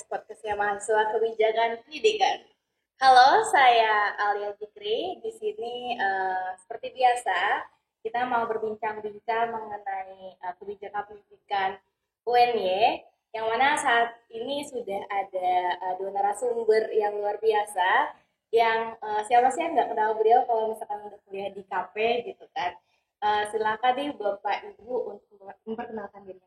podcastnya mahasiswa kebijakan pendidikan. Halo, saya Alia Jikri. Di sini seperti biasa kita mau berbincang-bincang mengenai kebijakan pendidikan UNY, yang mana saat ini sudah ada dua narasumber yang luar biasa. Yang siapa sih yang nggak kenal beliau kalau misalkan udah kuliah di KP gitu kan. Silakan nih Bapak Ibu untuk memperkenalkan diri.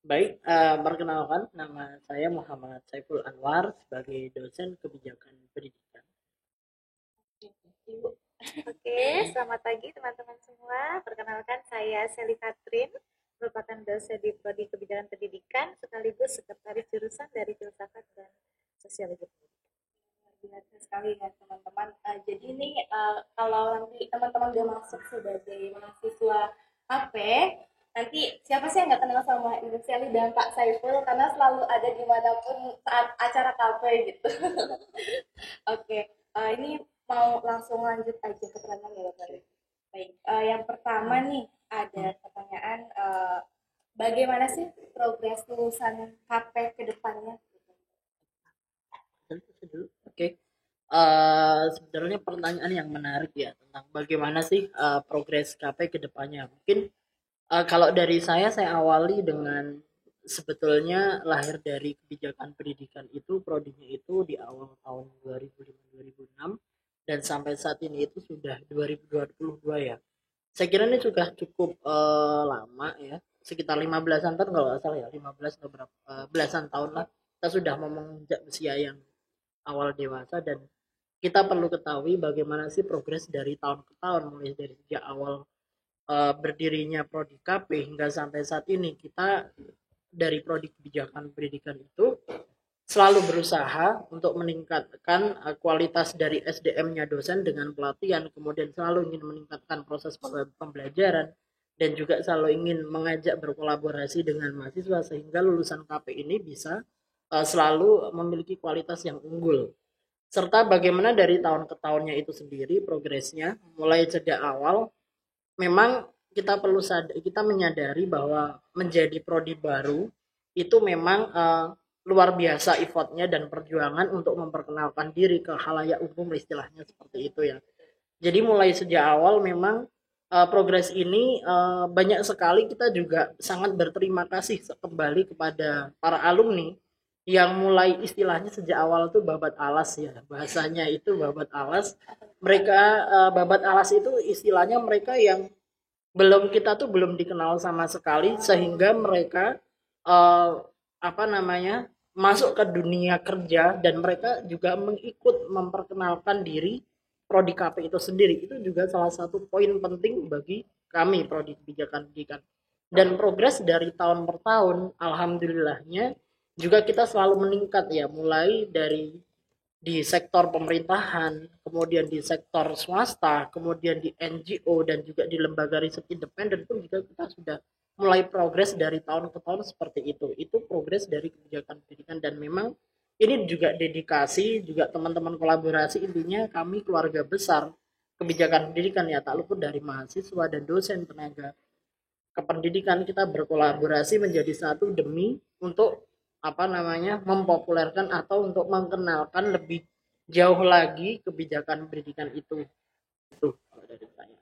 Baik, perkenalkan nama saya Muhammad Saiful Anwar sebagai dosen kebijakan pendidikan. Oke, selamat pagi teman-teman semua. Perkenalkan saya Sally Katrin, merupakan dosen di Prodi Kebijakan Pendidikan sekaligus sekretaris jurusan dari Filsafat dan Sosiologi Pendidikan. Biasa sekali ya teman-teman. Jadi ini kalau nanti teman-teman udah masuk sebagai mahasiswa AP, nanti siapa sih yang nggak kenal sama Ibu Sally dan Pak Saiful, karena selalu ada dimanapun saat acara KP gitu. Oke, ini mau langsung lanjut aja ke pertanyaan ya Bapak. Baik, yang pertama nih ada pertanyaan, bagaimana sih progres lulusan KP ke depannya? Oke, sebenarnya pertanyaan yang menarik ya tentang bagaimana sih progres KP ke depannya. Mungkin kalau dari saya awali dengan sebetulnya lahir dari kebijakan pendidikan itu, prodinya itu di awal tahun 2005-2006 dan sampai saat ini itu sudah 2022 ya. Saya kira ini sudah cukup lama ya, sekitar 15-an tahun kalau nggak salah ya, 15 atau berapa belasan tahun lah kita sudah menginjak usia yang awal dewasa. Dan kita perlu ketahui bagaimana sih progres dari tahun ke tahun, mulai dari sejak awal berdirinya Prodi KP hingga sampai saat ini. Kita dari Prodi Kebijakan Pendidikan itu selalu berusaha untuk meningkatkan kualitas dari SDM-nya dosen dengan pelatihan, kemudian selalu ingin meningkatkan proses pembelajaran, dan juga selalu ingin mengajak berkolaborasi dengan mahasiswa sehingga lulusan KP ini bisa selalu memiliki kualitas yang unggul. Serta bagaimana dari tahun ke tahunnya itu sendiri progresnya, mulai sejak awal memang kita menyadari bahwa menjadi prodi baru itu memang luar biasa effortnya dan perjuangan untuk memperkenalkan diri ke khalayak umum, istilahnya seperti itu ya. Jadi mulai sejak awal memang progres ini banyak sekali kita juga sangat berterima kasih kembali kepada para alumni yang mulai istilahnya sejak awal tuh babat alas ya, bahasanya itu babat alas. Mereka babat alas itu istilahnya mereka yang kita tuh belum dikenal sama sekali sehingga mereka eh, apa namanya masuk ke dunia kerja, dan mereka juga mengikut memperkenalkan diri prodi KP itu sendiri. Itu juga salah satu poin penting bagi kami prodi kebijakan pendidikan. Dan progres dari tahun per tahun alhamdulillahnya juga kita selalu meningkat ya, mulai dari di sektor pemerintahan, kemudian di sektor swasta, kemudian di NGO, dan juga di lembaga riset independen pun juga kita sudah mulai progres dari tahun ke tahun seperti itu. Itu progres dari kebijakan pendidikan, dan memang ini juga dedikasi, juga teman-teman kolaborasi, intinya kami keluarga besar kebijakan pendidikan ya, tak luput dari mahasiswa dan dosen tenaga kependidikan. Kita berkolaborasi menjadi satu demi untuk mempopulerkan atau untuk mengenalkan lebih jauh lagi kebijakan pendidikan itu kalau dari saya.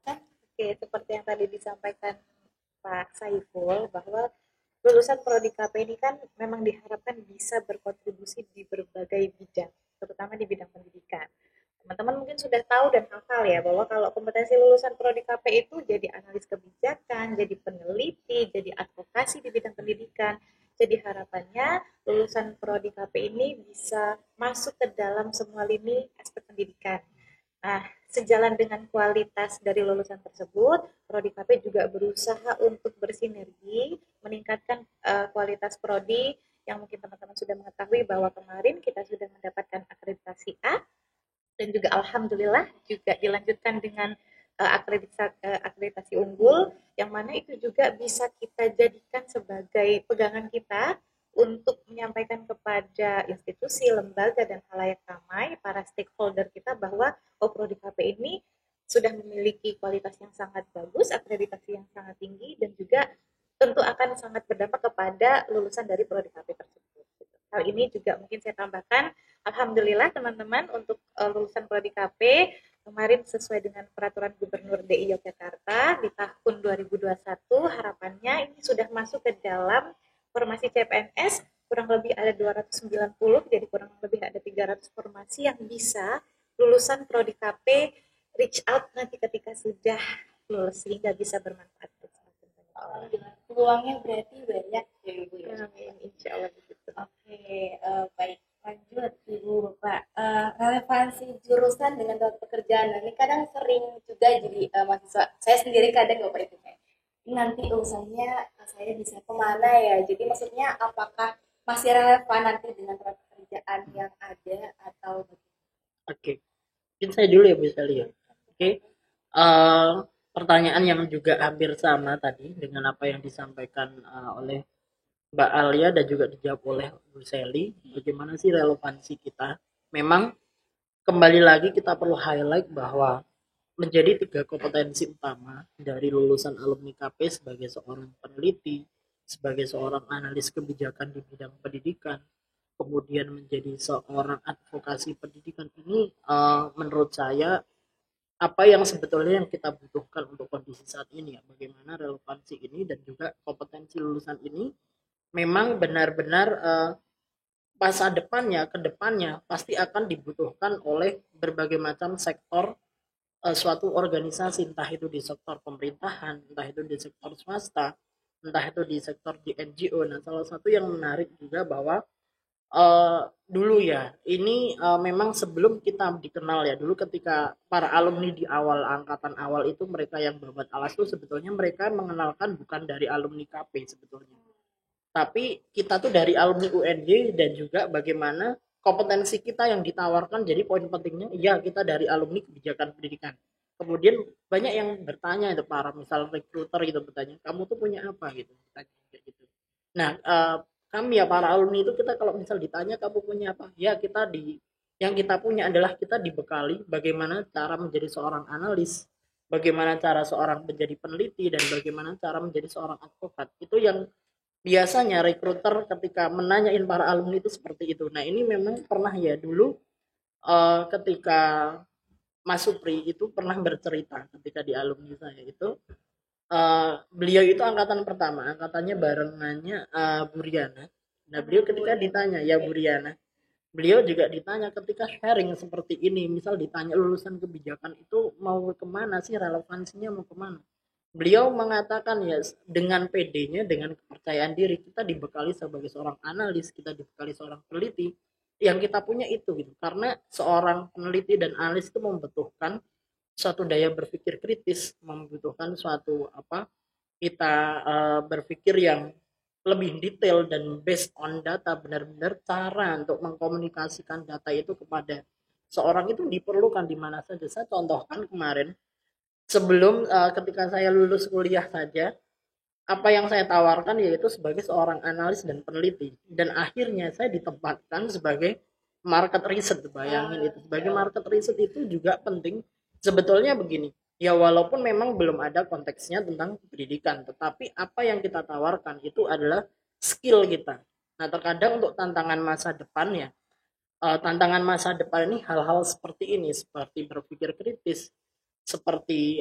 Oke, seperti yang tadi disampaikan Pak Saiful, bahwa lulusan Prodi KP ini kan memang diharapkan bisa berkontribusi di berbagai bidang, terutama di bidang pendidikan. Teman-teman mungkin sudah tahu dan hafal ya bahwa kalau kompetensi lulusan Prodi KP itu jadi analis kebijakan, jadi peneliti, jadi advokasi di bidang pendidikan. Jadi harapannya lulusan Prodi KP ini bisa masuk ke dalam semua lini aspek pendidikan. Nah, sejalan dengan kualitas dari lulusan tersebut, Prodi KP juga berusaha untuk bersinergi, meningkatkan kualitas Prodi yang mungkin teman-teman sudah mengetahui bahwa kemarin kita sudah mendapatkan akreditasi A, dan juga alhamdulillah juga dilanjutkan dengan akreditasi unggul, yang mana itu juga bisa kita jadikan sebagai pegangan kita untuk menyampaikan kepada institusi, lembaga, dan halayak ramai, para stakeholder kita, bahwa Prodi KP ini sudah memiliki kualitas yang sangat bagus, akreditasi yang sangat tinggi, dan juga tentu akan sangat berdampak kepada lulusan dari prodi KP tersebut. Gitu. Hal ini juga mungkin saya tambahkan, alhamdulillah teman-teman untuk lulusan prodi KP kemarin sesuai dengan peraturan Gubernur DI Yogyakarta di tahun 2021 harapannya ini sudah masuk ke dalam formasi CPNS kurang lebih ada 290 jadi kurang lebih ada 300 formasi yang bisa lulusan prodi KP reach out nanti ketika sudah lulus sehingga bisa bermanfaat untuk semakin banyak orang. Peluangnya berarti banyak ya Ibu ya. Amin, insya Allah begitu. Oke, baik. Lanjut Ibu Bapak. Relevansi jurusan dengan tempat pekerjaan. Nah, ini kadang sering juga jadi mahasiswa. Saya sendiri kadang Bapak itu kayak nanti urusannya saya bisa kemana ya. Jadi maksudnya apakah masih relevan nanti dengan tempat pekerjaan yang ada atau Oke, mungkin saya dulu ya bisa lihat. Oke, pertanyaan yang juga hampir sama tadi dengan apa yang disampaikan oleh Mbak Alia dan juga dijawab oleh Bu Sally. Bagaimana sih relevansi kita? Memang kembali lagi kita perlu highlight bahwa menjadi 3 kompetensi utama dari lulusan alumni KP sebagai seorang peneliti, sebagai seorang analis kebijakan di bidang pendidikan, kemudian menjadi seorang advokasi pendidikan ini menurut saya apa yang sebetulnya yang kita butuhkan untuk kondisi saat ini ya, bagaimana relevansi ini dan juga kompetensi lulusan ini memang benar-benar masa depannya, ke depannya pasti akan dibutuhkan oleh berbagai macam sektor suatu organisasi, entah itu di sektor pemerintahan, entah itu di sektor swasta, entah itu di sektor di NGO. Nah, salah satu yang menarik juga bahwa dulu ya, ini memang sebelum kita dikenal ya, dulu ketika para alumni di awal angkatan awal itu mereka yang babat alas itu sebetulnya mereka mengenalkan bukan dari alumni KP sebetulnya. Tapi kita tuh dari alumni UNY dan juga bagaimana kompetensi kita yang ditawarkan. Jadi poin pentingnya ya kita dari alumni kebijakan pendidikan. Kemudian banyak yang bertanya itu para misal recruiter gitu bertanya, kamu tuh punya apa gitu, kayak gitu. Nah, kami ya para alumni itu kita kalau misal ditanya kamu punya apa? Ya kita yang kita punya adalah kita dibekali bagaimana cara menjadi seorang analis, bagaimana cara seorang menjadi peneliti dan bagaimana cara menjadi seorang advokat. Itu yang biasanya recruiter ketika menanyain para alumni itu seperti itu. Nah ini memang pernah ya dulu ketika Mas Supri itu pernah bercerita ketika di alumni saya itu beliau itu angkatan pertama, angkatannya barengannya Bu Riana. Nah beliau ketika ditanya ya Bu Riana, beliau juga ditanya ketika sharing seperti ini, misal ditanya lulusan kebijakan itu mau kemana sih, relevansinya mau kemana. Beliau mengatakan ya dengan PD-nya, dengan kepercayaan diri kita dibekali sebagai seorang analis, kita dibekali seorang peneliti, yang kita punya itu gitu. Karena seorang peneliti dan analis itu membutuhkan suatu daya berpikir kritis, membutuhkan suatu kita berpikir yang lebih detail dan based on data, benar-benar cara untuk mengkomunikasikan data itu kepada seorang itu diperlukan di mana saja. Saya contohkan kemarin sebelum ketika saya lulus kuliah saja, apa yang saya tawarkan yaitu sebagai seorang analis dan peneliti, dan akhirnya saya ditempatkan sebagai market research. Bayangin itu, sebagai market research itu juga penting sebetulnya begini ya, walaupun memang belum ada konteksnya tentang pendidikan, tetapi apa yang kita tawarkan itu adalah skill kita. Nah terkadang untuk tantangan masa depan ya, tantangan masa depan ini hal-hal seperti ini, seperti berpikir kritis, seperti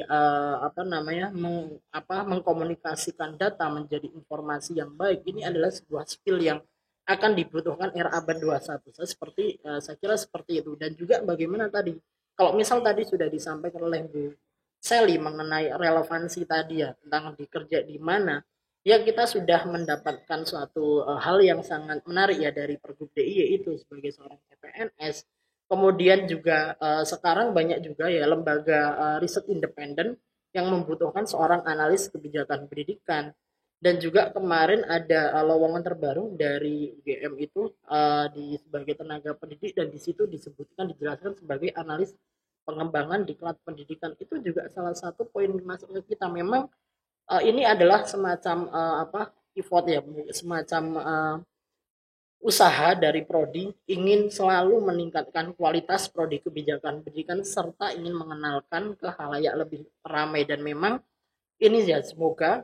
mengkomunikasikan data menjadi informasi yang baik. Ini adalah sebuah skill yang akan dibutuhkan era abad 21. Saya kira seperti itu. Dan juga bagaimana tadi, kalau misal tadi sudah disampaikan oleh Bu Sally mengenai relevansi tadi ya tentang dikerja di mana, ya kita sudah mendapatkan suatu hal yang sangat menarik ya dari Pergub DI, yaitu sebagai seorang CPNS. Kemudian juga sekarang banyak juga ya lembaga riset independen yang membutuhkan seorang analis kebijakan pendidikan. Dan juga kemarin ada lowongan terbaru dari UGM itu sebagai tenaga pendidik, dan di situ dijelaskan sebagai analis pengembangan diklat pendidikan. Itu juga salah satu poin masuk ke kita. Memang ini adalah semacam effort ya, semacam usaha dari prodi ingin selalu meningkatkan kualitas prodi kebijakan pendidikan serta ingin mengenalkan ke halayak lebih ramai. Dan memang ini ya semoga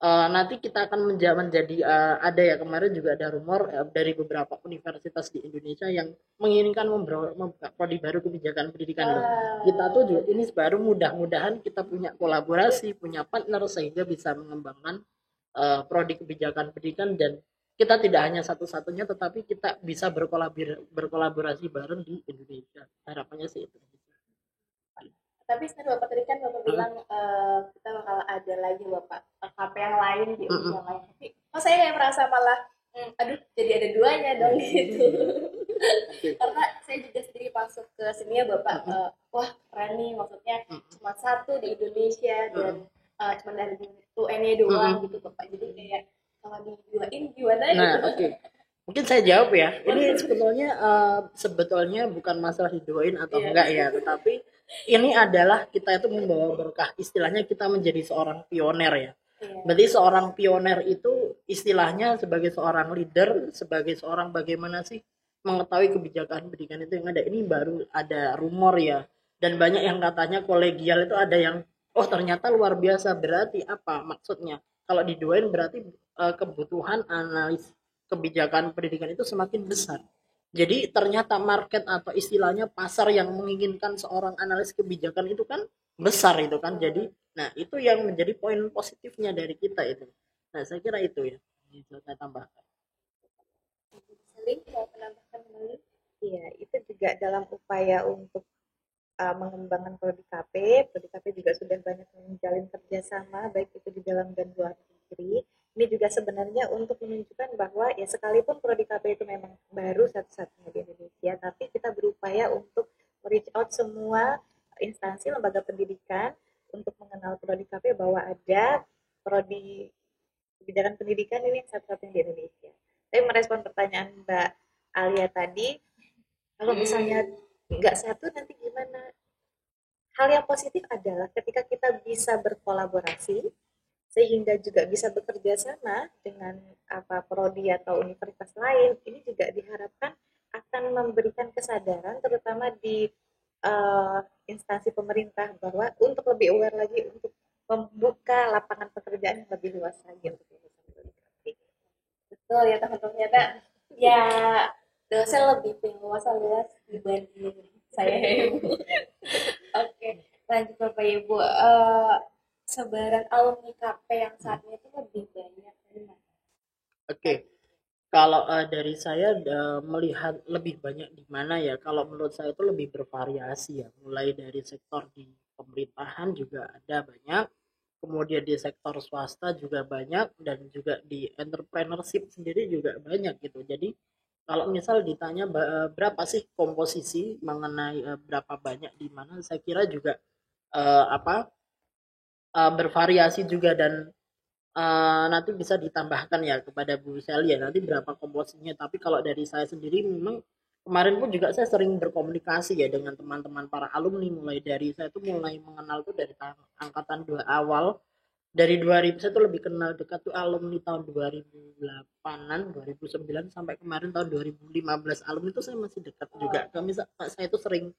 nanti kita akan menjadi ada ya, kemarin juga ada rumor dari beberapa universitas di Indonesia yang menginginkan membuka prodi baru kebijakan pendidikan loh. Kita tuh juga ini baru, mudah-mudahan kita punya kolaborasi, punya partner sehingga bisa mengembangkan prodi kebijakan pendidikan, dan kita tidak hanya satu-satunya tetapi kita bisa berkolaborasi bareng di Indonesia. Harapannya sih itu. Tapi setelah Bapak tadi kan Bapak bilang kita bakal ada lagi Bapak KP yang lain di UNI yang lain. Tapi kok saya kayak merasa malah aduh jadi ada duanya dong gitu. Karena saya juga sendiri masuk ke sini ya Bapak, wah keren nih, maksudnya cuma satu di Indonesia dan cuma dari UN-nya doang gitu Bapak. Jadi kayak kalau diduain gimana Nah, gitu. oke. Mungkin saya jawab ya. Ini sebetulnya bukan masalah didoain atau enggak ya, tetapi ini adalah kita itu membawa berkah. Istilahnya kita menjadi seorang pioner ya. Berarti seorang pioner itu istilahnya sebagai seorang leader, sebagai seorang bagaimana sih mengetahui kebijakan pendidikan itu yang ada. Ini baru ada rumor ya. Dan banyak yang katanya kolegial itu ada yang, oh ternyata luar biasa. Berarti apa maksudnya? Kalau didoain berarti kebutuhan analis kebijakan pendidikan itu semakin besar. Jadi ternyata market atau istilahnya pasar yang menginginkan seorang analis kebijakan itu kan besar itu kan. Jadi nah itu yang menjadi poin positifnya dari kita itu. Nah saya kira itu ya. Bisa saya tambahkan. Saling mau menambahkan kembali. Iya, itu juga dalam upaya untuk mengembangkan prodi KP. Prodi KP juga sudah banyak menjalin kerjasama, baik itu di dalam dan luar negeri. Ini juga sebenarnya untuk menunjukkan bahwa ya sekalipun prodi KP itu memang baru satu-satunya di Indonesia, tapi kita berupaya untuk reach out semua instansi lembaga pendidikan untuk mengenal prodi KP bahwa ada prodi kebijakan pendidikan ini satu-satunya di Indonesia. Tapi merespon pertanyaan Mbak Alia tadi, kalau misalnya nggak satu nanti gimana? Hal yang positif adalah ketika kita bisa berkolaborasi sehingga juga bisa bekerja sama dengan prodi atau universitas lain, ini juga diharapkan akan memberikan kesadaran terutama di instansi pemerintah bahwa untuk lebih aware lagi untuk membuka lapangan pekerjaan yang lebih luas lagi untuk lulusan prodi KP. Betul ya teman-teman, ternyata ya dosen lebih punya wawasan luas dibanding saya ya Ibu. Oke, lanjut Bapak Ibu. Sebaran alumni KP yang saat ini itu lebih banyak dari mana? Oke. Kalau dari saya melihat lebih banyak di mana ya? Kalau menurut saya itu lebih bervariasi ya. Mulai dari sektor di pemerintahan juga ada banyak, kemudian di sektor swasta juga banyak, dan juga di entrepreneurship sendiri juga banyak gitu. Jadi kalau misal ditanya berapa sih komposisi mengenai berapa banyak di mana, saya kira juga apa bervariasi juga, dan nanti bisa ditambahkan ya kepada Bu Sally ya nanti berapa komposisinya. Tapi kalau dari saya sendiri memang kemarin pun juga saya sering berkomunikasi ya dengan teman-teman para alumni, mulai dari saya tuh mulai mengenal tuh dari angkatan 2 awal, dari 2000 saya tuh lebih kenal dekat tuh alumni tahun 2008-an 2009 sampai kemarin tahun 2015 alumni itu saya masih dekat juga. Kami saya itu sering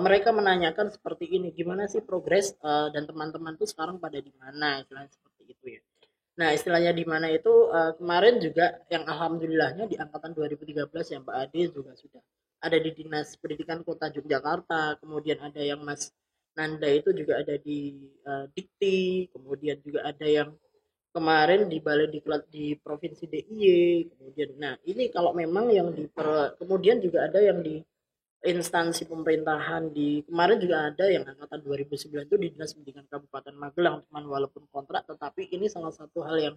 mereka menanyakan seperti ini, gimana sih progres dan teman-teman tuh sekarang pada di mana, istilahnya seperti itu ya. Nah istilahnya di mana itu kemarin juga yang alhamdulillahnya di angkatan 2013 yang Mbak Ade juga sudah ada di Dinas Pendidikan Kota Yogyakarta, kemudian ada yang Mas Nanda itu juga ada di Dikti, kemudian juga ada yang kemarin di Balai Diklat di Provinsi DIY, kemudian nah ini kalau memang yang kemudian juga ada yang di instansi pemerintahan. Di kemarin juga ada yang angkatan 2009 itu di Dinas Pendidikan Kabupaten Magelang, teman, walaupun kontrak tetapi ini salah satu hal yang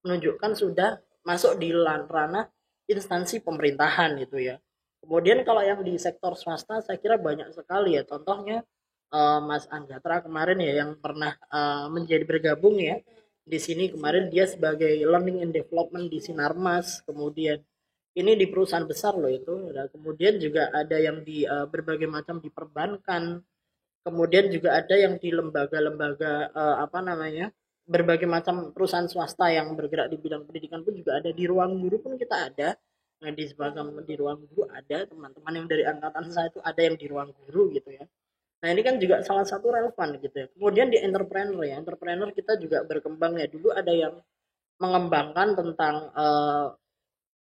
menunjukkan sudah masuk di ranah instansi pemerintahan itu ya. Kemudian kalau yang di sektor swasta saya kira banyak sekali ya, contohnya Mas Anggatra kemarin ya yang pernah menjadi bergabung ya di sini kemarin, dia sebagai learning and development di Sinarmas, kemudian ini di perusahaan besar loh itu. Nah, kemudian juga ada yang di berbagai macam di perbankan, kemudian juga ada yang di lembaga-lembaga apa namanya berbagai macam perusahaan swasta yang bergerak di bidang pendidikan pun juga ada. Di ruang guru pun kita ada. Nah, di ruang guru ada teman-teman yang dari angkatan saya itu ada yang di ruang guru gitu ya. Nah, ini kan juga salah satu relevan gitu ya. Kemudian di entrepreneur ya, entrepreneur kita juga berkembang ya. Dulu ada yang mengembangkan tentang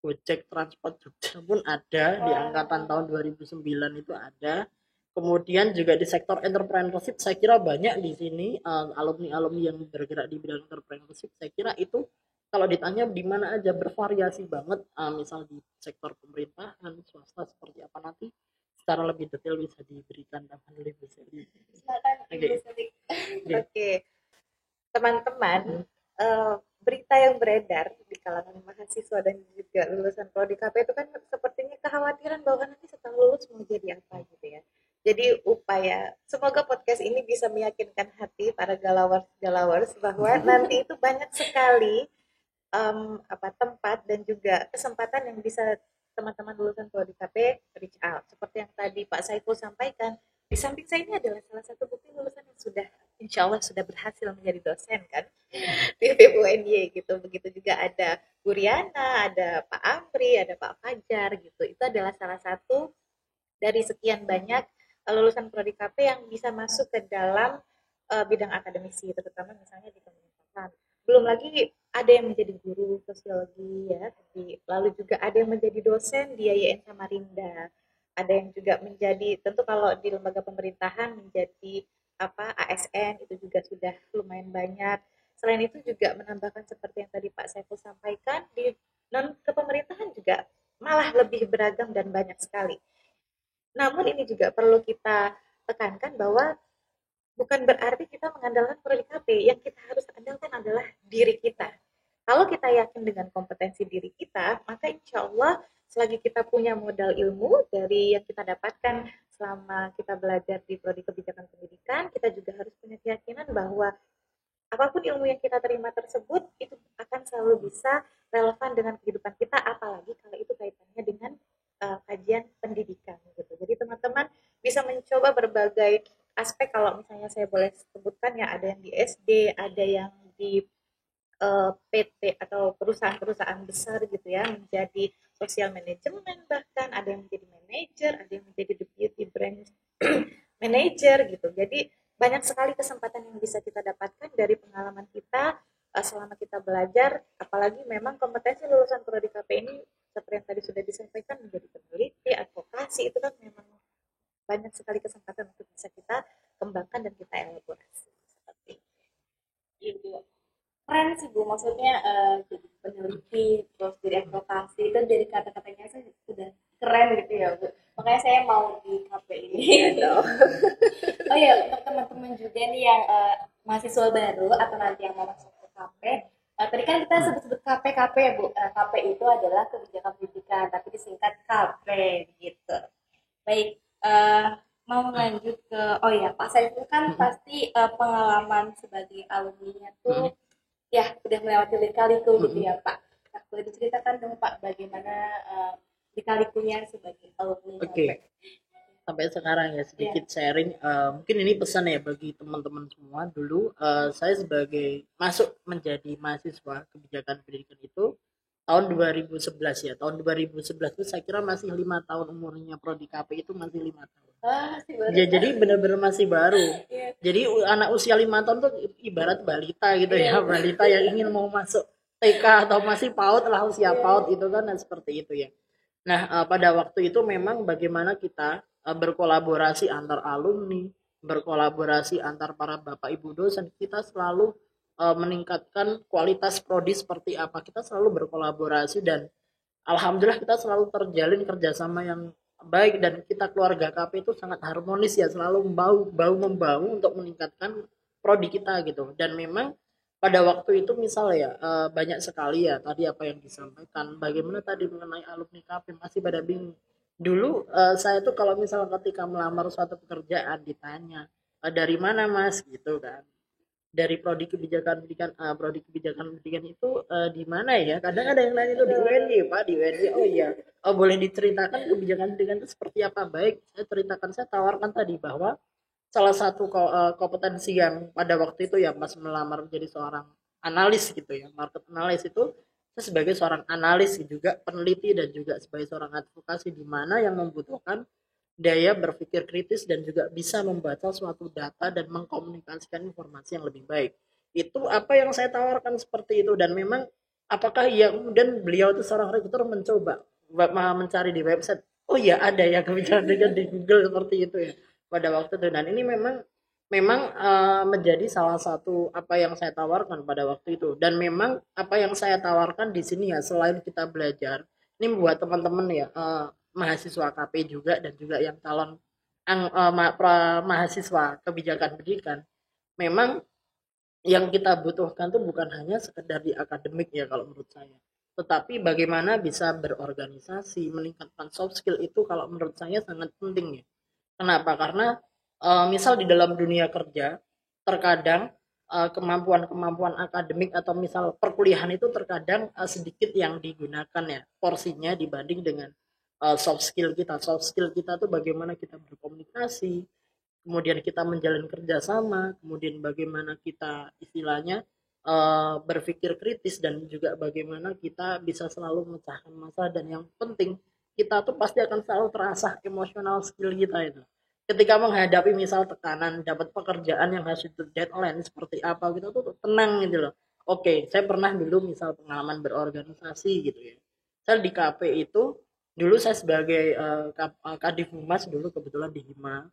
Gojek Transport Jogja pun ada di angkatan tahun 2009 itu ada. Kemudian juga di sektor entrepreneurship saya kira banyak di sini alumni-alumni yang bergerak di bidang entrepreneurship. Saya kira itu kalau ditanya di mana aja bervariasi banget, misal di sektor pemerintahan, swasta seperti apa nanti secara lebih detail bisa diberikan akan lebih bisa Silakan Ibu Oke. Siti. Oke, teman-teman, berita yang beredar di kalangan mahasiswa dan juga lulusan prodi KP itu kan sepertinya kekhawatiran bahwa nanti setelah lulus mau jadi apa gitu ya. Jadi upaya, semoga podcast ini bisa meyakinkan hati para galawers bahwa nanti itu banyak sekali tempat dan juga kesempatan yang bisa teman-teman lulusan prodi KP reach out. Seperti yang tadi Pak Saiful sampaikan, di samping saya ini adalah salah satu bukti lulusan yang sudah insya Allah sudah berhasil menjadi dosen kan di FIB gitu. Begitu juga ada Bu Riana, ada Pak Amri, ada Pak Fajar gitu. Itu adalah salah satu dari sekian banyak lulusan prodi KP yang bisa masuk ke dalam bidang akademisi, terutama misalnya di pemerintahan. Belum lagi ada yang menjadi guru sosiologi ya, lalu juga ada yang menjadi dosen di YN Samarinda, ada yang juga menjadi tentu kalau di lembaga pemerintahan menjadi ASN itu juga sudah lumayan banyak. Selain itu juga menambahkan seperti yang tadi Pak Saiful sampaikan di non kepemerintahan juga malah lebih beragam dan banyak sekali. Namun ini juga perlu kita tekankan bahwa bukan berarti kita mengandalkan prodi KP. Yang kita harus andalkan adalah diri kita. Kalau kita yakin dengan kompetensi diri kita, maka insya Allah selagi kita punya modal ilmu dari yang kita dapatkan selama kita belajar di prodi kebijakan pendidikan, kita juga harus punya keyakinan bahwa apapun ilmu yang kita terima tersebut itu akan selalu bisa relevan dengan kehidupan kita, apalagi kalau itu kaitannya dengan kajian pendidikan gitu. Jadi teman-teman bisa mencoba berbagai aspek, kalau misalnya saya boleh sebutkan ya, ada yang di SD, ada yang di PT atau perusahaan-perusahaan besar gitu ya, menjadi sosial manajemen, bahkan ada yang menjadi manajer, ada yang menjadi deputy brand manager gitu. Jadi banyak sekali kesempatan yang bisa kita dapatkan dari pengalaman kita selama kita belajar, apalagi memang kompetensi lulusan prodi KP ini seperti yang tadi sudah disampaikan menjadi peneliti, advokasi, itu kan memang banyak sekali kesempatan untuk bisa kita kembangkan dan kita elaborasi seperti Ibu. Keren sih Bu, maksudnya jadi peneliti, terus jadi advokasi, itu dari kata-katanya sudah keren gitu ya Bu. Makanya saya mau di KP ini. Oh ya, untuk teman-teman juga nih yang mahasiswa baru atau nanti yang mau masuk ke KP, tadi kan kita sebut-sebut KP ya Bu. KP itu adalah kebijakan pendidikan, tapi disingkat KP gitu. Baik, mau lanjut ke, oh ya Pak Saiful kan pasti pengalaman sebagai alumninya tuh ya udah melewati lika-liku gitu ya Pak. Nah, boleh diceritakan dong Pak bagaimana lika-likunya sebagai alumni KP. Sampai sekarang ya sedikit sharing, mungkin ini pesan ya bagi teman-teman semua. Dulu saya sebagai masuk menjadi mahasiswa kebijakan pendidikan itu tahun 2011 ya. Tahun 2011 itu saya kira masih 5 tahun umurnya prodi KP, itu masih 5 tahun. Ya, jadi benar-benar masih baru. Jadi anak usia 5 tahun tuh ibarat balita gitu ya, balita yang ingin mau masuk TK atau masih PAUD lah, usia PAUD itu kan seperti itu ya. Nah, pada waktu itu memang bagaimana kita berkolaborasi antar alumni, berkolaborasi antar para bapak ibu dosen, kita selalu meningkatkan kualitas prodi seperti apa. Kita selalu berkolaborasi dan alhamdulillah kita selalu terjalin kerjasama yang baik, dan kita keluarga KP itu sangat harmonis ya, selalu bau membahu untuk meningkatkan prodi kita gitu. Dan memang pada waktu itu misal ya banyak sekali ya tadi apa yang disampaikan, bagaimana tadi mengenai alumni KP masih pada bingung. Dulu saya tuh kalau misal ketika melamar suatu pekerjaan ditanya dari mana mas gitu kan, dari prodi kebijakan pendidikan, prodi kebijakan pendidikan itu di mana ya, kadang ada yang lain itu di UNY Pak, di UNY. Oh iya, boleh diceritakan kebijakan pendidikan itu seperti apa? Baik, saya ceritakan, saya tawarkan tadi bahwa salah satu kompetensi yang pada waktu itu ya pas melamar menjadi seorang analis gitu ya, market analis itu, saya sebagai seorang analis juga peneliti dan juga sebagai seorang advokasi, di mana yang membutuhkan daya berpikir kritis dan juga bisa membaca suatu data dan mengkomunikasikan informasi yang lebih baik. Itu apa yang saya tawarkan seperti itu, dan memang apakah ya kemudian beliau itu seorang rekruter mencoba mencari di website, oh ya ada ya kebijakan di Google seperti itu ya pada waktu itu, dan ini memang memang menjadi salah satu apa yang saya tawarkan pada waktu itu, dan memang apa yang saya tawarkan di sini ya selain kita belajar ini buat teman-teman ya mahasiswa KP juga dan juga yang calon mahasiswa kebijakan pendidikan, memang yang kita butuhkan tuh bukan hanya sekedar di akademik ya kalau menurut saya, tetapi bagaimana bisa berorganisasi, meningkatkan soft skill itu kalau menurut saya sangat penting ya. Kenapa? Karena misal di dalam dunia kerja terkadang kemampuan-kemampuan akademik atau misal perkuliahan itu terkadang sedikit yang digunakan ya porsinya dibanding dengan soft skill kita. Soft skill kita tuh bagaimana kita berkomunikasi, kemudian kita menjalin kerjasama, kemudian bagaimana kita istilahnya berpikir kritis, dan juga bagaimana kita bisa selalu memecahkan masalah, dan yang penting kita tuh pasti akan selalu terasa emosional skill kita itu. Ketika menghadapi misal tekanan, dapat pekerjaan yang harus itu deadline seperti apa, kita tuh tenang gitu loh. Oke, saya pernah dulu misal pengalaman berorganisasi gitu ya. Saya di KP itu, dulu saya sebagai Kadif Humas dulu kebetulan di Hima,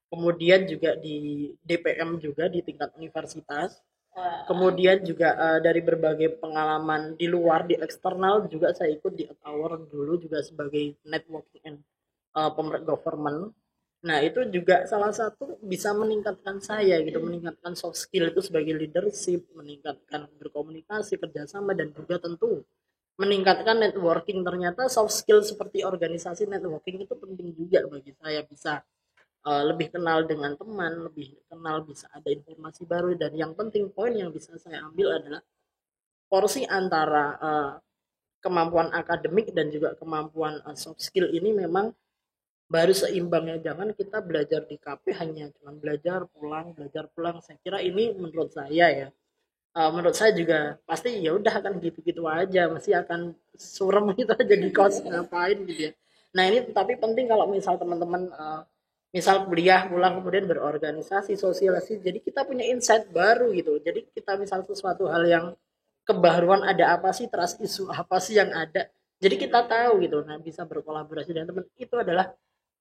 kemudian juga di DPM juga di tingkat universitas, kemudian juga dari berbagai pengalaman di luar di eksternal juga saya ikut di Tower dulu juga sebagai networking and government. Nah itu juga salah satu bisa meningkatkan saya gitu, meningkatkan soft skill itu sebagai leadership, meningkatkan berkomunikasi, kerjasama, dan juga tentu meningkatkan networking. Ternyata soft skill seperti organisasi networking itu penting juga bagi saya, bisa lebih kenal dengan teman, lebih kenal, bisa ada informasi baru, dan yang penting poin yang bisa saya ambil adalah porsi antara kemampuan akademik dan juga kemampuan soft skill ini memang baru seimbangnya. Jangan kita belajar di KP hanya cuma belajar pulang. Saya kira ini menurut saya ya. Menurut saya juga pasti ya udah akan gitu-gitu aja, masih akan surem gitu aja di kos ngapain gitu ya. Nah ini tapi penting kalau misal teman-teman misal kuliah pulang kemudian berorganisasi, sosialisasi, jadi kita punya insight baru gitu. Jadi kita misal sesuatu hal yang kebaruan, ada apa sih, trust isu apa sih yang ada, jadi kita tahu gitu. Nah bisa berkolaborasi dengan teman, itu adalah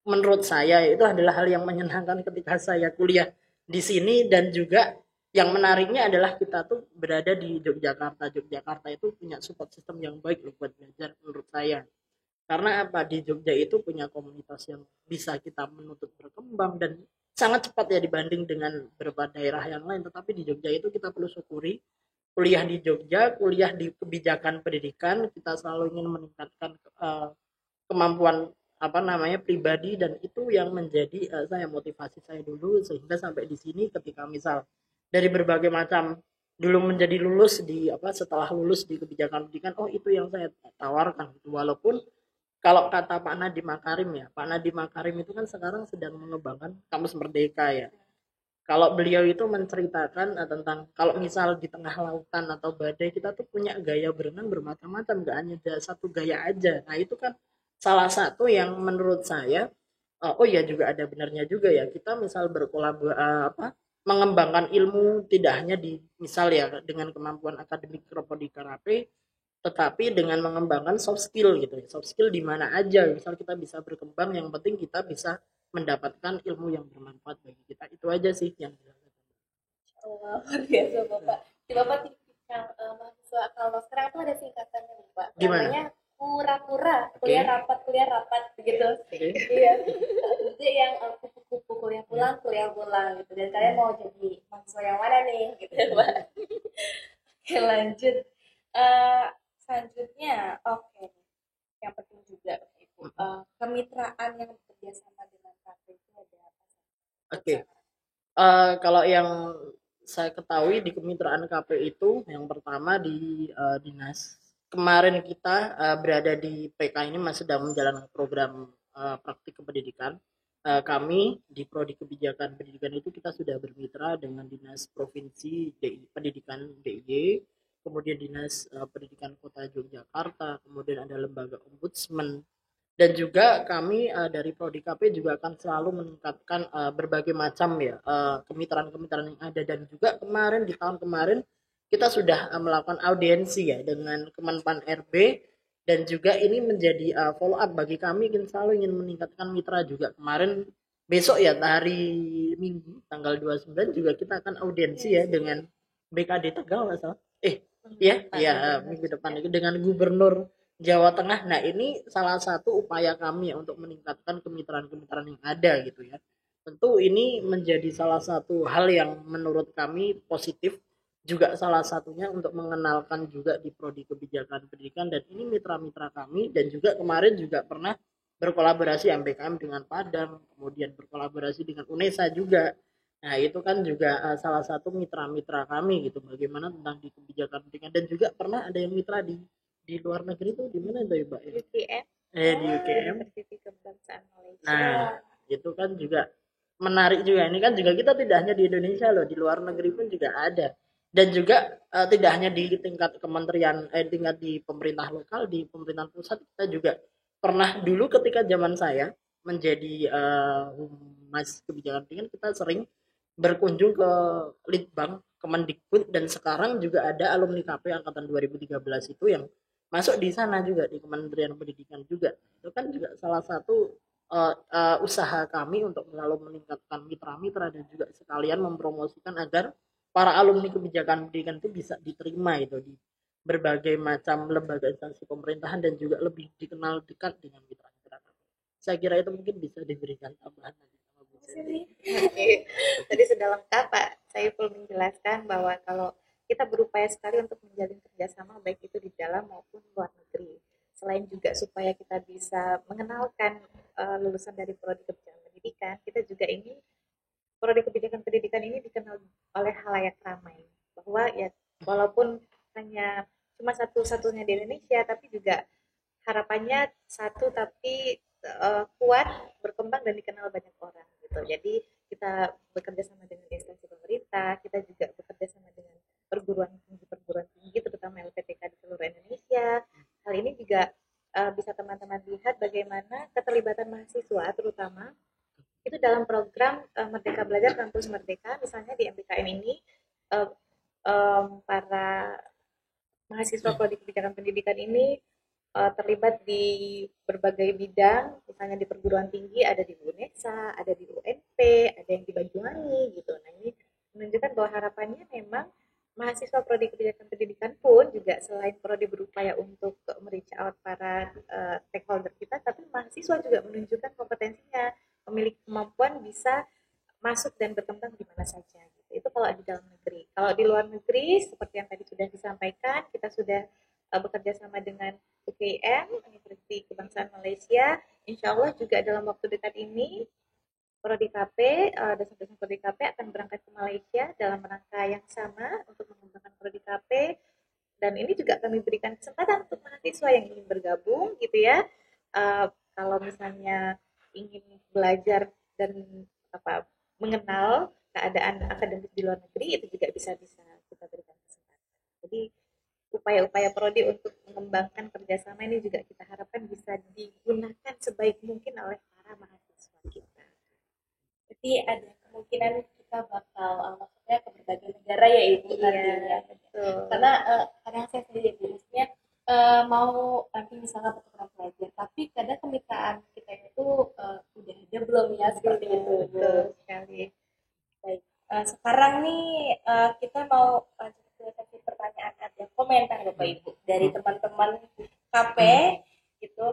menurut saya itu adalah hal yang menyenangkan ketika saya kuliah di sini. Dan juga yang menariknya adalah kita tuh berada di Yogyakarta. Yogyakarta itu punya support system yang baik loh buat belajar menurut saya. Karena apa, di Jogja itu punya komunitas yang bisa kita menuntut berkembang dan sangat cepat ya dibanding dengan beberapa daerah yang lain. Tetapi di Jogja itu kita perlu syukuri, kuliah di Jogja, kuliah di kebijakan pendidikan, kita selalu ingin meningkatkan kemampuan apa namanya pribadi, dan itu yang menjadi saya motivasi saya dulu sehingga sampai di sini. Ketika misal dari berbagai macam, dulu menjadi lulus di apa, setelah lulus di kebijakan pendidikan, oh itu yang saya tawarkan gitu. Walaupun kalau kata Pak Nadiem Makarim ya, Pak Nadiem Makarim itu kan sekarang sedang mengembangkan kampus Merdeka ya. Kalau beliau itu menceritakan tentang kalau misal di tengah lautan atau badai, kita tuh punya gaya berenang bermacam-macam, gak hanya ada satu gaya aja. Nah itu kan salah satu yang menurut saya oh ya juga ada benarnya juga ya, kita misal berkolaborasi apa, mengembangkan ilmu tidak hanya di misal ya dengan kemampuan akademik di KRP, tetapi dengan mengembangkan soft skill gitu ya. Soft skill di mana aja misal kita bisa berkembang, yang penting kita bisa mendapatkan ilmu yang bermanfaat bagi kita. Itu aja sih yang Wah, luar biasa Bapak. Di Bapak tipikal mahasiswa kalau sekarang tuh ada singkatannya Bapak. gimana. Namanya kura-kura, Oke. kuliah rapat begitu. Oke. Iya. Jadi yang kupu-kupu kuliah pulang gitu. Dan kalian mau jadi mahasiswa yang mana nih gitu ya Pak. Oke, lanjut. Eh, Selanjutnya, oke. Yang penting juga Ibu, kemitraan yang bekerja sama dengan KP itu ada apa? Oke. Kalau yang saya ketahui di kemitraan KP itu, yang pertama di dinas. Kemarin kita berada di PK ini masih sedang menjalankan program praktik kependidikan. Kami di Prodi Kebijakan Pendidikan itu kita sudah bermitra dengan Dinas Provinsi Pendidikan DIY, kemudian Dinas Pendidikan Kota Yogyakarta, kemudian ada lembaga ombudsman, Dan juga kami dari Prodi KP juga akan selalu meningkatkan berbagai macam ya kemitraan-kemitraan yang ada. Dan juga kemarin di tahun kemarin kita sudah melakukan audiensi ya dengan Kemenpan RB, dan juga ini menjadi follow up bagi kami, ingin selalu ingin meningkatkan mitra juga. Kemarin besok ya hari Minggu tanggal 29 juga kita akan audiensi ya dengan BKD Tegal nggak salah. Ya minggu depan itu dengan Gubernur Jawa Tengah. Nah, ini salah satu upaya kami ya untuk meningkatkan kemitraan-kemitraan yang ada gitu ya. Tentu ini menjadi salah satu hal yang menurut kami positif, juga salah satunya untuk mengenalkan juga di prodi kebijakan pendidikan, dan ini mitra-mitra kami. Dan juga kemarin juga pernah berkolaborasi MBKM dengan Padang, kemudian berkolaborasi dengan UNESA juga. Nah, itu kan juga salah satu mitra-mitra kami gitu, bagaimana tentang di kebijakan pendidikan. Dan juga pernah ada yang mitra di luar negeri tuh di mana tuh Mbak? UKM, Di UKM. Universiti Kebangsaan Malaysia. Nah, itu kan juga menarik juga. Ini kan juga kita tidak hanya di Indonesia loh, di luar negeri pun juga ada. Dan juga tidak hanya di tingkat kementerian, tingkat di pemerintah lokal, di pemerintahan pusat kita juga pernah dulu ketika zaman saya menjadi humas kebijakan pendidikan, kita sering berkunjung ke Litbang Kemendikbud, dan sekarang juga ada alumni KP angkatan 2013 itu yang masuk di sana juga di Kementerian Pendidikan juga. Itu kan juga salah satu usaha kami untuk selalu meningkatkan mitra-mitra, dan juga sekalian mempromosikan agar para alumni kebijakan pendidikan itu bisa diterima itu di berbagai macam lembaga instansi pemerintahan, dan juga lebih dikenal dekat dengan mitra-mitra kami. Saya kira itu mungkin bisa diberikan tambahan lagi sama Bu Cindy. Oke, tadi sudah lengkap Pak Saiful menjelaskan bahwa kalau kita berupaya sekali untuk menjalin kerjasama baik itu di dalam maupun luar negeri. Selain juga supaya kita bisa mengenalkan lulusan dari prodi kebijakan pendidikan, kita juga ingin prodi kebijakan pendidikan ini dikenal oleh halayak ramai. Bahwa ya walaupun hanya cuma satu-satunya di Indonesia, tapi juga harapannya satu tapi kuat, berkembang dan dikenal banyak orang gitu. Jadi kita bekerja sama dengan instansi pemerintah, kita juga bekerja sama dengan perguruan tinggi terutama LPTK di seluruh Indonesia. Hal ini juga bisa teman-teman lihat bagaimana keterlibatan mahasiswa terutama itu dalam program Merdeka Belajar Kampus Merdeka. Misalnya di MBKM ini para mahasiswa prodi kebijakan pendidikan ini terlibat di berbagai bidang, misalnya di perguruan tinggi ada di UNESA, ada di UNP, ada yang di Banyuwangi gitu. Nah, ini menunjukkan bahwa harapannya memang mahasiswa prodi kebijakan pendidikan pun juga selain prodi berupaya untuk reach out para stakeholder kita, tapi mahasiswa juga menunjukkan kompetensinya, memiliki kemampuan bisa masuk dan berkembang di mana saja gitu. Itu kalau di dalam negeri. Kalau di luar negeri seperti yang tadi sudah disampaikan, kita sudah bekerja sama dengan UKM, Universiti Kebangsaan Malaysia. Insya Allah juga dalam waktu dekat ini Prodi KP, dosen-dosen Prodi KP akan berangkat ke Malaysia dalam rangka yang sama untuk mengembangkan Prodi KP. Dan ini juga kami berikan kesempatan untuk mahasiswa yang ingin bergabung gitu ya. Kalau misalnya ingin belajar dan mengenal keadaan akademis di luar negeri, itu juga bisa kita berikan kesempatan. Jadi upaya-upaya prodi untuk mengembangkan kerjasama ini juga kita harapkan bisa digunakan sebaik mungkin oleh para mahasiswa kita. Jadi ada kemungkinan kita bakal maksudnya ke berbagai negara ya Ibu nantinya. Betul. Karena kadang saya sendiri maksudnya mau nanti misalnya pertukaran pelajar, tapi kadang kemitraan kita itu udah ada belum ya seperti itu. Betul sekali. Baik, sekarang nih kita mau lanjut ke sesi pertanyaan ada komentar Bapak Ibu dari teman-teman KP gitu.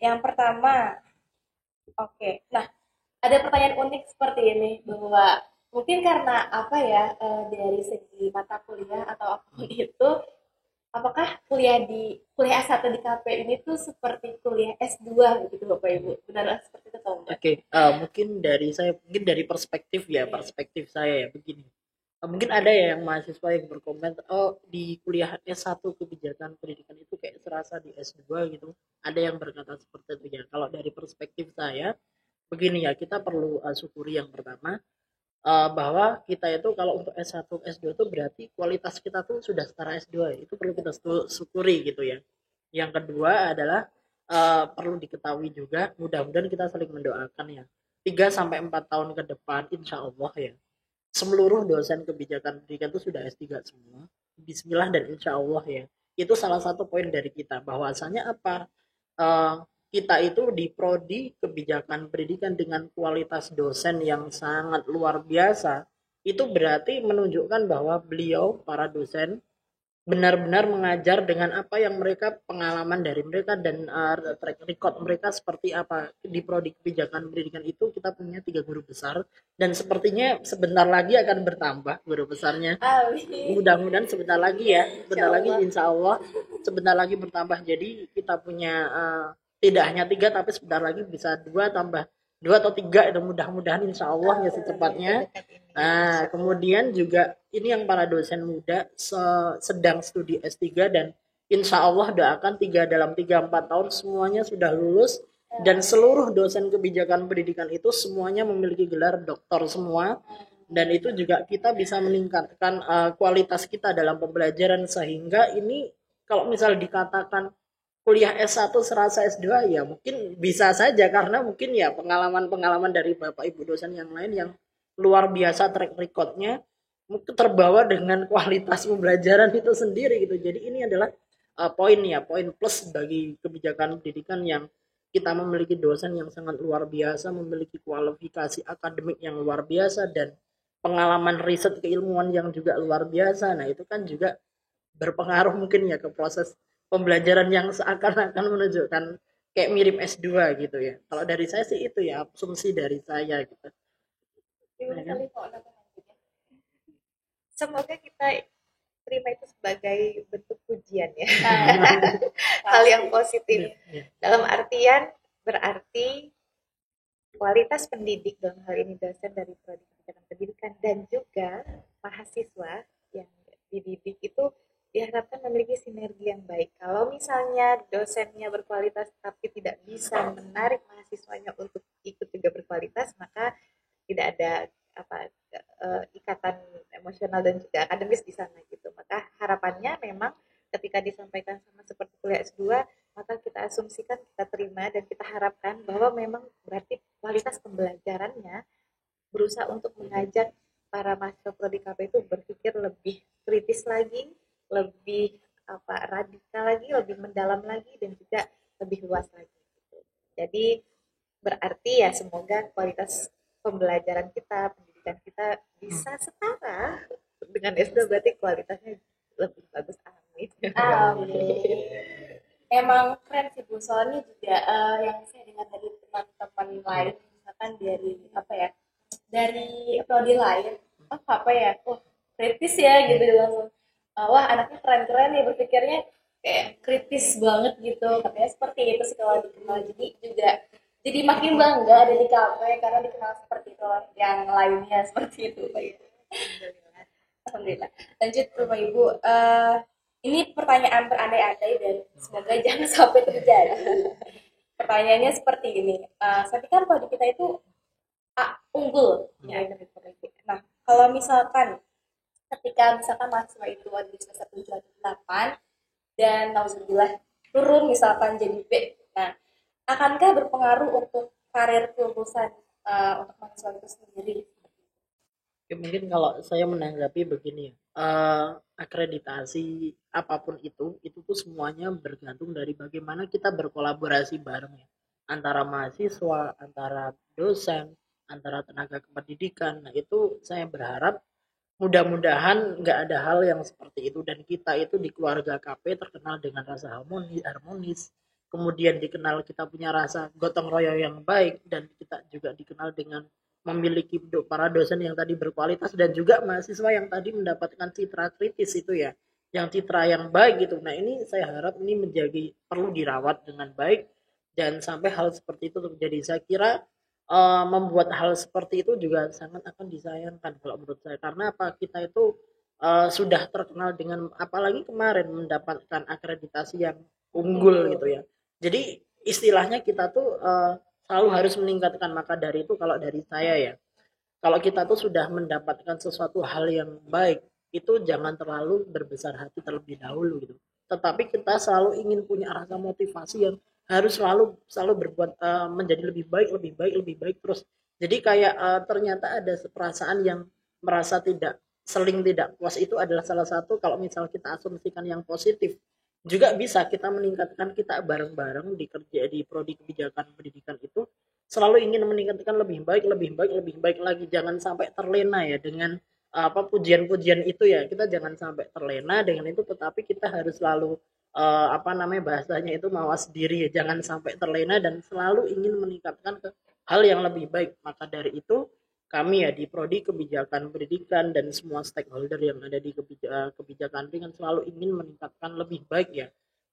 Yang pertama, oke. Nah, ada pertanyaan unik seperti ini bahwa mungkin karena apa ya dari segi mata kuliah atau apapun itu, apakah kuliah S1 di KP ini tuh seperti kuliah S2 gitu Bapak Ibu? Benar seperti itu atau enggak? Oke, mungkin dari perspektif saya ya begini. Mungkin ada ya yang mahasiswa yang berkomentar, oh di kuliah S1 kebijakan pendidikan itu kayak serasa di S2 gitu. Ada yang berkata seperti itu ya. Kalau dari perspektif saya, begini ya, kita perlu syukuri yang pertama bahwa kita itu kalau untuk S1, S2 itu berarti kualitas kita tuh sudah setara S2. Itu perlu kita syukuri gitu ya. Yang kedua adalah perlu diketahui juga, mudah-mudahan kita saling mendoakan ya. 3 sampai 4 tahun ke depan, insya Allah ya, seluruh dosen kebijakan pendidikan itu sudah S3 semua. Bismillah dan insya Allah ya. Itu salah satu poin dari kita. Bahwasanya apa? Eh, kita itu di prodi kebijakan pendidikan dengan kualitas dosen yang sangat luar biasa. Itu berarti menunjukkan bahwa beliau, para dosen, benar-benar mengajar dengan apa yang mereka pengalaman dari mereka dan track record mereka seperti apa di prodi kebijakan pendidikan itu. Kita punya 3 guru besar dan sepertinya sebentar lagi akan bertambah guru besarnya. Amin. Mudah-mudahan sebentar lagi ya, sebentar lagi Allah. insya Allah sebentar lagi bertambah. Jadi kita punya tidak hanya 3 tapi sebentar lagi bisa 2 tambah 2 atau 3 itu mudah-mudahan insya Allah ya secepatnya. Dekat ini. Nah, kemudian juga ini yang para dosen muda sedang studi S3 dan insya Allah doakan dalam 3-4 tahun semuanya sudah lulus dan seluruh dosen kebijakan pendidikan itu semuanya memiliki gelar doktor semua dan itu juga kita bisa meningkatkan kualitas kita dalam pembelajaran sehingga ini kalau misal dikatakan kuliah S1 serasa S2 ya mungkin bisa saja karena mungkin ya pengalaman-pengalaman dari Bapak Ibu dosen yang lain yang luar biasa track recordnya mungkin terbawa dengan kualitas pembelajaran itu sendiri gitu. Jadi ini adalah poin plus bagi kebijakan pendidikan yang kita memiliki dosen yang sangat luar biasa, memiliki kualifikasi akademik yang luar biasa dan pengalaman riset keilmuan yang juga luar biasa. Nah, itu kan juga berpengaruh mungkin ya ke proses pembelajaran yang seakan-akan menunjukkan kayak mirip S2 gitu ya. Kalau dari saya sih itu ya asumsi dari saya gitu. Gimana Ya kan? kali kok nonton lanjutnya? Semoga kita terima itu sebagai bentuk pujian ya. Nah, Hal yang positif. Ya. Dalam artian berarti kualitas pendidik dalam hal ini dosen dari prodi kebijakan pendidikan dan juga mahasiswa yang dididik itu diharapkan memiliki sinergi yang baik. Kalau misalnya dosennya berkualitas tapi tidak bisa menarik mahasiswanya untuk ikut juga berkualitas, maka tidak ada apa ikatan emosional dan juga akademis di sana gitu. Maka harapannya memang ketika disampaikan sama seperti kuliah S2, maka kita asumsikan, kita terima dan kita harapkan bahwa memang berarti kualitas pembelajarannya berusaha untuk mengajak para mahasiswa prodi KP itu berpikir lebih kritis lagi, lebih radikal lagi, lebih mendalam lagi dan juga lebih luas lagi gitu. Jadi berarti ya semoga kualitas pembelajaran kita, pendidikan kita bisa setara dengan S2 berarti kualitasnya lebih bagus. Amin. amin. Emang keren sih Bu, soalnya juga yang saya dengar dari teman-teman lain, misalkan dari apa ya, dari prodi lain, apa ya, kritis ya gitu langsung. Wah anaknya keren-keren nih berpikirnya kayak kritis banget gitu, katanya seperti itu sih kalau dikenal. Jadi juga jadi makin bangga ada di KP karena dikenal seperti itu yang lainnya seperti itu Pak Ibu. Alhamdulillah. Lanjut Bapak Ibu. Ini pertanyaan berandai-andai dan semoga jangan sampai terjadi. Pertanyaannya seperti ini. Tapi kan prodi kita itu unggul. Ya. Nah, kalau misalkan ketika misalkan mahasiswa itu ada di semester 7 atau 8 dan nauzubillah turun misalkan jadi B. Nah, akankah berpengaruh untuk karir kelulusan untuk mahasiswa itu sendiri? Ya, mungkin kalau saya menanggapi begini ya, akreditasi apapun itu tuh semuanya bergantung dari bagaimana kita berkolaborasi bareng ya, antara mahasiswa, antara dosen, antara tenaga kependidikan. Nah itu saya berharap mudah-mudahan nggak ada hal yang seperti itu dan kita itu di keluarga KP terkenal dengan rasa harmonis, kemudian dikenal kita punya rasa gotong royong yang baik dan kita juga dikenal dengan memiliki para dosen yang tadi berkualitas dan juga mahasiswa yang tadi mendapatkan citra kritis itu ya, yang citra yang baik gitu. Nah ini saya harap ini menjadi perlu dirawat dengan baik dan sampai hal seperti itu terjadi. Saya kira membuat hal seperti itu juga sangat akan disayangkan kalau menurut saya karena apa kita itu sudah terkenal dengan apalagi kemarin mendapatkan akreditasi yang unggul gitu ya. Jadi istilahnya kita tuh selalu harus meningkatkan. Maka dari itu kalau dari saya ya, kalau kita tuh sudah mendapatkan sesuatu hal yang baik itu jangan terlalu berbesar hati terlebih dahulu gitu, tetapi kita selalu ingin punya rasa motivasi yang harus selalu berbuat menjadi lebih baik, lebih baik, lebih baik terus. Jadi kayak ternyata ada perasaan yang merasa tidak puas itu adalah salah satu kalau misal kita asumsikan yang positif juga bisa kita meningkatkan kita bareng-bareng di kerja di prodi kebijakan pendidikan itu selalu ingin meningkatkan lebih baik, lebih baik, lebih baik lagi. Jangan sampai terlena ya dengan apa pujian-pujian itu ya. Kita jangan sampai terlena dengan itu, tetapi kita harus selalu apa namanya bahasanya itu mawas diri ya. Jangan sampai terlena dan selalu ingin meningkatkan ke hal yang lebih baik. Maka dari itu kami ya di prodi kebijakan pendidikan dan semua stakeholder yang ada di kebijakan pendidikan selalu ingin meningkatkan lebih baik ya.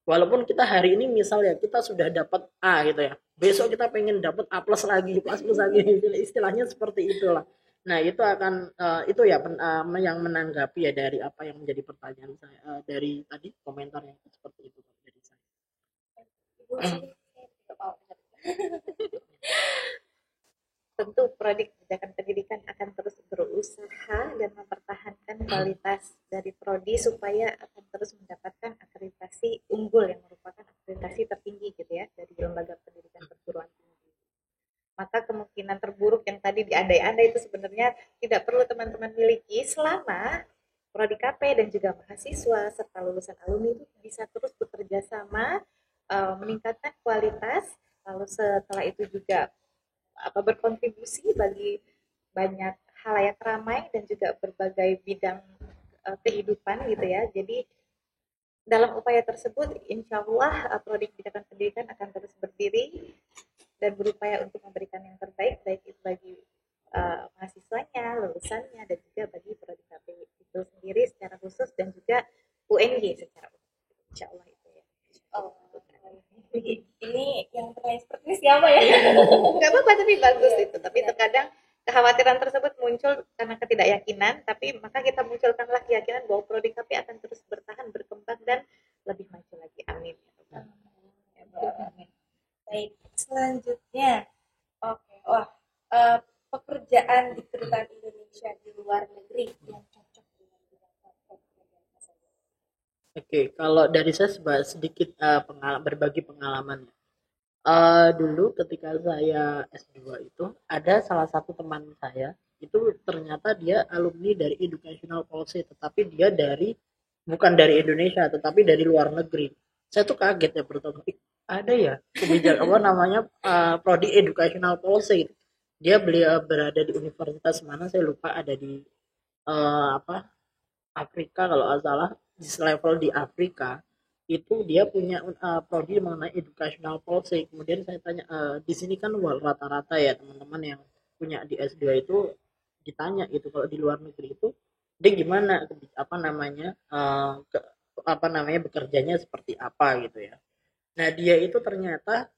Walaupun kita hari ini misalnya kita sudah dapat A gitu ya, besok kita pengen dapat A plus lagi, plus lagi, istilahnya seperti itulah. Nah itu akan itu ya yang menanggapi ya dari apa yang menjadi pertanyaan saya dari tadi komentar yang seperti itu dari saya. Ibu sih tidak mau. Tentu prodi kebijakan pendidikan akan terus berusaha dan mempertahankan kualitas dari prodi supaya akan terus mendapatkan akreditasi unggul yang merupakan akreditasi tertinggi gitu ya dari lembaga pendidikan perguruan tinggi. Maka kemungkinan terburuk yang tadi diandai-andai itu sebenarnya tidak perlu teman-teman miliki selama prodi KP dan juga mahasiswa serta lulusan alumni itu bisa terus bekerja sama meningkatkan kualitas, lalu setelah itu juga berkontribusi bagi banyak halayak ramai dan juga berbagai bidang kehidupan gitu ya. Jadi dalam upaya tersebut, insya Allah prodi kebijakan pendidikan akan terus berdiri dan berupaya untuk memberikan yang terbaik, baik itu bagi mahasiswanya, lulusannya, dan juga bagi prodi KP itu sendiri secara khusus dan juga UNG secara umum. Insya Allah itu ya. Oh, ini yang pertanyaan seperti ini siapa ya? Nggak apa-apa, tapi bagus itu. Tapi terkadang kekhawatiran tersebut muncul karena ketidakyakinan, tapi maka kita munculkanlah keyakinan bahwa prodi KP akan terus bertahan, berkembang, dan lebih maju lagi. Amin. Baik, selanjutnya, oke, wah, pekerjaan di kedutaan Indonesia di luar negeri yang cocok dengan bidang pekerjaan saja. Oke, kalau dari saya sedikit berbagi pengalaman. Dulu ketika saya S2 itu ada salah satu teman saya itu ternyata dia alumni dari Educational Policy tetapi dia bukan dari Indonesia tetapi dari luar negeri. Saya tuh kaget ya pertama ada ya kebijakan apa namanya prodi Educational Policy. Beliau berada di universitas mana saya lupa ada di apa Afrika kalau nggak salah di level di Afrika itu dia punya prodi mengenai educational policy. Kemudian saya tanya di sini kan rata-rata ya teman-teman yang punya di S2 itu ditanya itu kalau di luar negeri itu dia gimana apa namanya apa namanya bekerjanya seperti apa gitu ya. Nah dia itu ternyata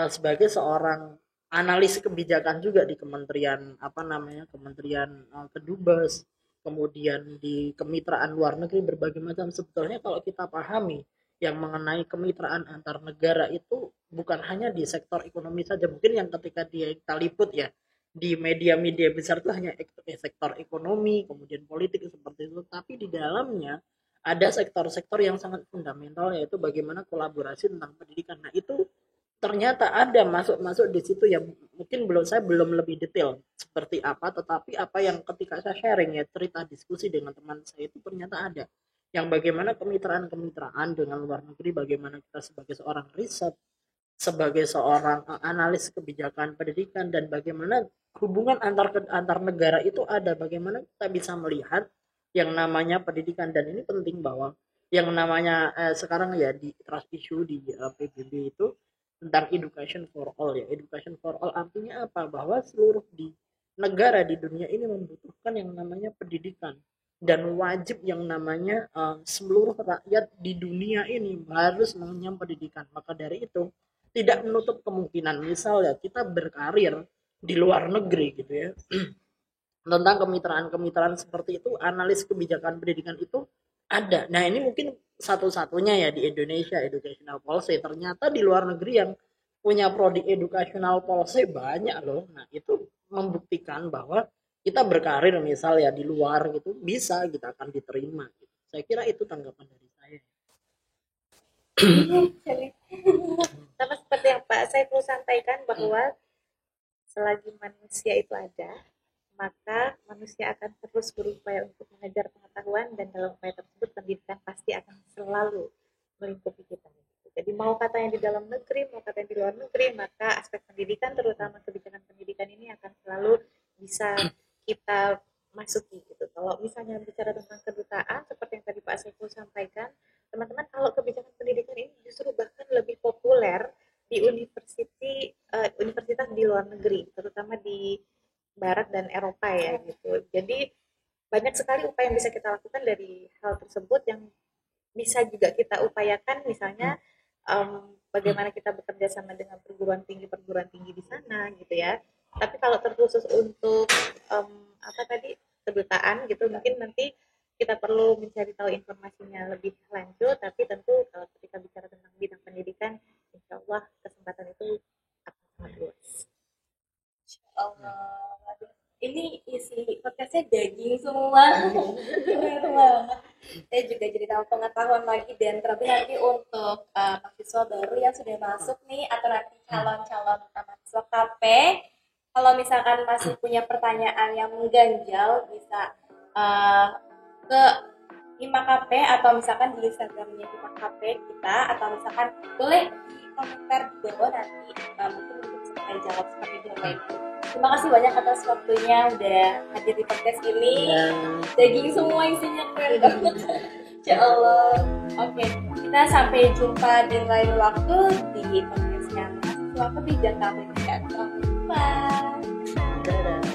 sebagai seorang analis kebijakan juga di kementerian apa namanya kementerian Kedubes kemudian di kemitraan luar negeri berbagai macam sebetulnya kalau kita pahami yang mengenai kemitraan antar negara itu bukan hanya di sektor ekonomi saja mungkin yang ketika dia kita liput ya di media-media besar itu hanya sektor ekonomi kemudian politik seperti itu tapi di dalamnya ada sektor-sektor yang sangat fundamental yaitu bagaimana kolaborasi tentang pendidikan. Nah itu ternyata ada masuk di situ ya mungkin saya belum lebih detail seperti apa tetapi apa yang ketika saya sharing ya cerita diskusi dengan teman saya itu ternyata ada yang bagaimana kemitraan dengan luar negeri bagaimana kita sebagai seorang riset sebagai seorang analis kebijakan pendidikan dan bagaimana hubungan antar negara itu ada bagaimana kita bisa melihat yang namanya pendidikan dan ini penting bahwa yang namanya sekarang ya di trust issue di PBB itu tentang education for all ya education for all artinya apa bahwa seluruh di negara di dunia ini membutuhkan yang namanya pendidikan dan wajib yang namanya seluruh rakyat di dunia ini harus mengenyam pendidikan maka dari itu tidak menutup kemungkinan misal ya kita berkarir di luar negeri gitu ya tentang kemitraan-kemitraan seperti itu analis kebijakan pendidikan itu ada nah ini mungkin satu-satunya ya di Indonesia educational policy ternyata di luar negeri yang punya prodi educational policy banyak loh nah itu membuktikan bahwa kita berkarir misal ya di luar gitu bisa kita akan diterima gitu. Saya kira itu tanggapan dari saya. Sama seperti yang Pak Saiful sampaikan bahwa selagi manusia itu ada, maka manusia akan terus berupaya untuk mengejar pengetahuan, dan dalam upaya tersebut pendidikan pasti akan selalu melingkupi kita. Jadi mau katanya di dalam negeri, mau katanya di luar negeri, maka aspek pendidikan, terutama kebijakan pendidikan ini akan selalu bisa kita masuki gitu. Kalau misalnya bicara tentang kedutaan, seperti yang tadi Pak Saiful sampaikan, teman-teman, kalau kebijakan pendidikan ini justru bahkan lebih populer di universitas di luar negeri, terutama di Barat dan Eropa ya gitu. Jadi banyak sekali upaya yang bisa kita lakukan dari hal tersebut, yang bisa juga kita upayakan, misalnya bagaimana kita bekerja sama dengan perguruan tinggi di sana gitu ya. Tapi kalau terkhusus untuk apa tadi, kedutaan gitu, mungkin nanti kita perlu mencari tahu informasinya lebih lanjut. Tapi tentu kalau ketika bicara tentang bidang pendidikan, insya Allah kesempatan itu akan sangat luas. Allah, waduh. Ini isi podcastnya daging semua. Keren banget. Saya juga jadi tahu pengetahuan lagi, dan terlebih nanti untuk mahasiswa baru yang sudah masuk nih, atau nanti calon-calon mahasiswa KP, kalau misalkan masih punya pertanyaan yang mengganjal, bisa ke IMAKP, atau misalkan di Instagramnya IMAKP kita, atau misalkan boleh di komentar di bawah, nanti mungkin bisa kita jawab seperti itu. Terima kasih banyak atas waktunya udah hadir di podcast ini. Daging semua isinya keren banget. Ya Allah. Oke, kita sampai jumpa di lain waktu di podcastnya Mahasiswa Kebijakan Pendidikan. Sampai jumpa. Dadah.